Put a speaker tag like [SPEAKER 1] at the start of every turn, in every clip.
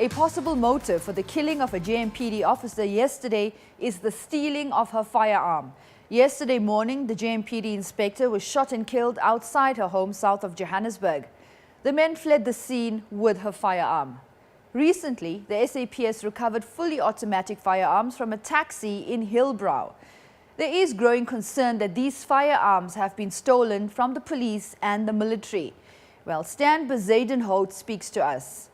[SPEAKER 1] A possible motive for the killing of a JMPD officer yesterday is the stealing of her firearm. Yesterday morning, the JMPD inspector was shot and killed outside her home south of Johannesburg. The men fled the scene with her firearm. Recently, the SAPS recovered fully automatic firearms from a taxi in Hillbrow. There is growing concern that these firearms have been stolen from the police and the military. Well, Stan Bezuidenhout speaks to us.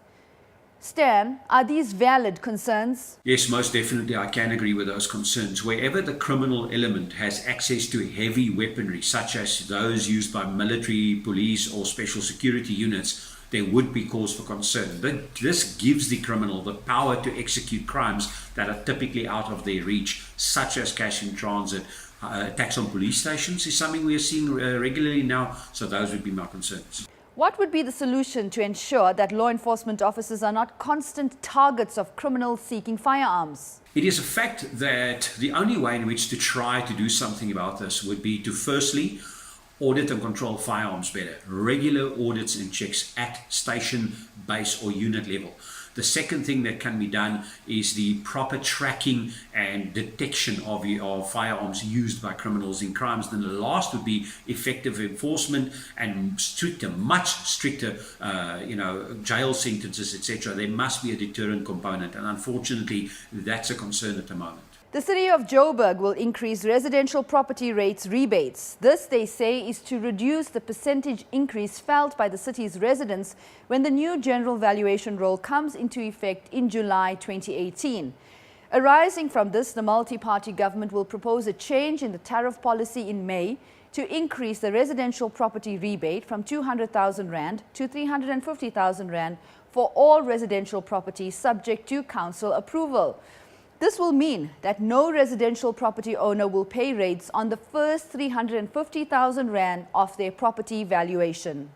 [SPEAKER 1] Stan, are these valid concerns?
[SPEAKER 2] Yes, most definitely I can agree with those concerns. Wherever the criminal element has access to heavy weaponry, such as those used by military, police or special security units, there would be cause for concern. But this gives the criminal the power to execute crimes that are typically out of their reach, such as cash in transit. Attacks on police stations is something we are seeing regularly now, so those would be my concerns.
[SPEAKER 1] What would be the solution to ensure that law enforcement officers are not constant targets of criminals seeking firearms?
[SPEAKER 2] It is a fact that the only way in which to try to do something about this would be to firstly audit and control firearms better. Regular audits and checks at station, base or unit level. The second thing that can be done is the proper tracking and detection of firearms used by criminals in crimes. Then the last would be effective enforcement and much stricter, jail sentences, etc. There must be a deterrent component, and unfortunately, that's a concern at the moment.
[SPEAKER 1] The city of Joburg will increase residential property rates rebates. This, they say, is to reduce the percentage increase felt by the city's residents when the new general valuation roll comes into effect in July 2018. Arising from this, the multi-party government will propose a change in the tariff policy in May to increase the residential property rebate from 200,000 Rand to 350,000 Rand for all residential property subject to council approval. This will mean that no residential property owner will pay rates on the first 350,000 Rand of their property valuation.